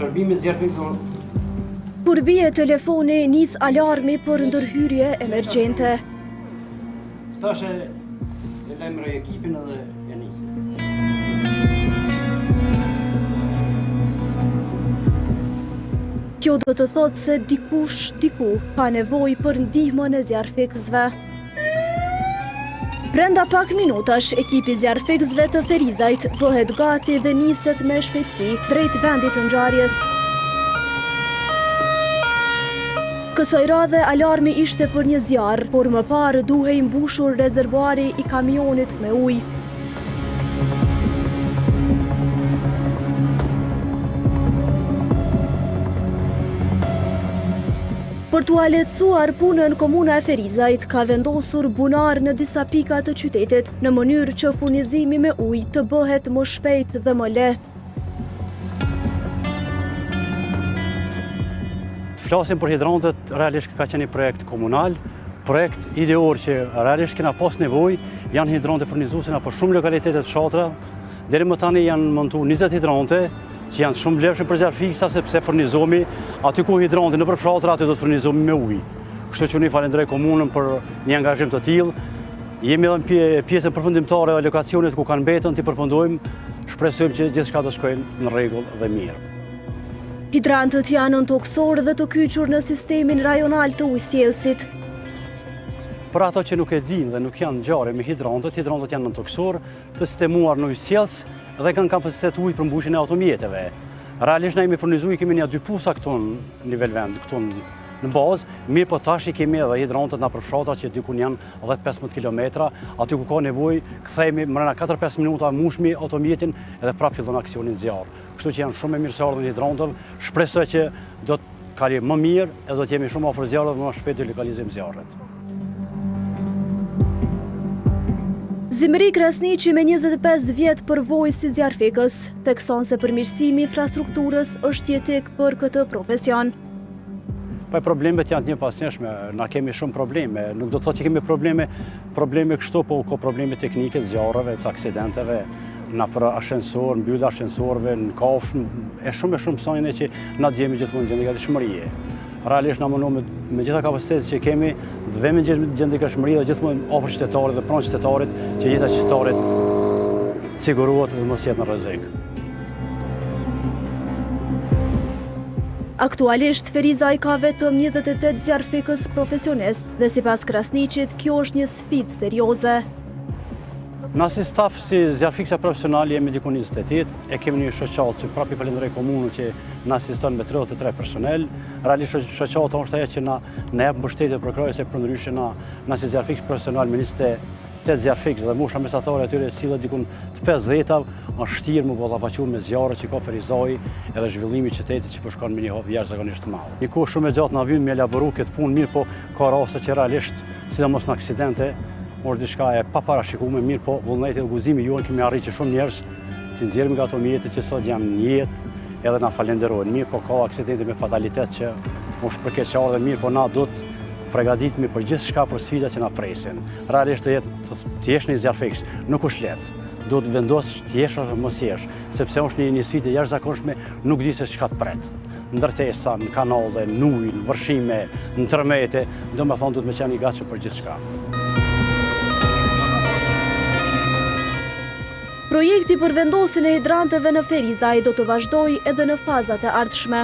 Shërbimi zjarfik. Kur bie telefoni, nis alarmi për ndërhyrje emergjente. Tash e lajmëroj ekipin edhe e nisi. Kjo do të thotë se dikush diku ka nevojë për ndihmën e zjarfikësve. Brenda pak minutash, ekipi zjarfikësve të Ferizajt bëhet gati dhe niset me shpejtësi drejt vendit të ngjarjes. Kësaj radhe alarmi ishte për një zjarr, por më parë duhej mbushur rezervuari i kamionit me ujë. Për t'u lehtësuar punën, komuna e Ferizajt ka vendosur bunar në disa pika të qytetit, në mënyrë që furnizimi me ujë të bëhet më shpejt dhe më lehtë. Të flasim për hidrantët, realisht ka qenë një projekt komunal, projekt ideor që realisht kena pas nevojë, janë hidrante furnizuese në për shumë lokalitetet fshatra, deri më tani janë montuar 20 hidrante, që janë shumë vlefshëm për zjarfiksa sepse furnizohemi aty ku hidranti në përfshatra aty do të furnizohemi me ujë. Kështu që unë falenderoj komunën për një angazhim të tillë. Jemi edhe në pjesën përfundimtare e lokacionit ku kanë mbetën, ti përfundojmë, shpresojmë që gjithçka të shkojë në rregull dhe mirë. Hidrantët janë toksor dhe të kyçur në sistemin rajonal të ujësjellësit. Për ato që nuk e dinë dhe nuk janë ngjarje me hidrantët janë nëntoksor të sistemuar në ujësjellës dhe kanë kapacitet ujë për mbushjen e automjeteve. Realisht ne kemi furnizuar, kemi një 2 pusa këtu në nivel vend, këtu në bazë, mirë po tash i kemi edhe hidrantët në përfshatra që dikun janë 10-15 kilometra, aty ku ka nevojë, kthehemi mbrana 4-5 minuta, mbushmi automjetin edhe prapë fillon aksioni zjarr. Kështu që janë shumë e mirëseardhur hidrantët, shpresoj që do të kalojë më mirë edhe do të jemi shumë afër zjarrit dhe më shpejt të lokalizojmë zjarret. Zimri Krasniqi me 25 vjet përvojë si zjarfikës, tekson se përmirësimi i infrastrukturës është jetik për këtë profesion. Problemet janë të njëpasnjëshme, na kemi shumë probleme, nuk do të thotë që kemi probleme kështu, po ka probleme teknike të zjarreve, të aksidenteve, na për ashensor, mbyllje ashensorëve, në kafshë, e shumë sonjene që na jemi gjithmonë gjendje gatishmërie. Realisht na mundohemi me gjitha kapacitetet që kemi, dhe vemi gjendje gatishmërie dhe gjithmonë afër qytetarit dhe pranë qytetarit që jeta e qytetarit sigurohet dhe mos jetë në rrezik. Aktualisht, Ferizaj ka vetëm 28 zjarfikës profesionist dhe sipas Krasniqit, kjo është një sfidë serioze. Na si staf, si zjarfikësa profesional, jemi diku 28, e kemi një shoqatë që prapë falenderoj komunën që na asiston me 33 personel. Realisht shoqata është ajo që na jep mbështetje për krye se përndryshe na si zjarfikës profesional me 28 zjarfikës dhe musha mesatare atyre sillet diku të 50, është vështirë më ballafaqur me zjarre që ka Ferizaj edhe zhvillimi i qytetit që po shkon me një hap jashtëzakonisht të madh. Një kohë shumë e gjatë na vjen me elaboru këtë punë mirë, po ka raste që realisht, sidomos në aksidente, është diçka e paparashikuar, mirë, po vullneti dhe guzimi juaj kemi arritur që shumë njerëz që nxjerrim nga ato mjete që sot janë në jetë edhe na falenderojnë. Mirë, po ka aksidente me fatalitet që është për keq dhe mirë, po na do të përgatitemi për gjithçka për sfidat që na presin. Realisht të jesh një zjarfikës nuk është lehtë. Do të vendosësh të jesh apo mos jesh, sepse është një sfidë jashtëzakonshme, nuk di se çka të pret. Ndërtesa, në kanale, në ujë, në vërshime, në tërmete, domethënë duhet të qenë i gatshëm për gjithçka. Projekti për vendosin e hidranteve në Ferizaj do të vazhdojë edhe në fazat e ardhshme.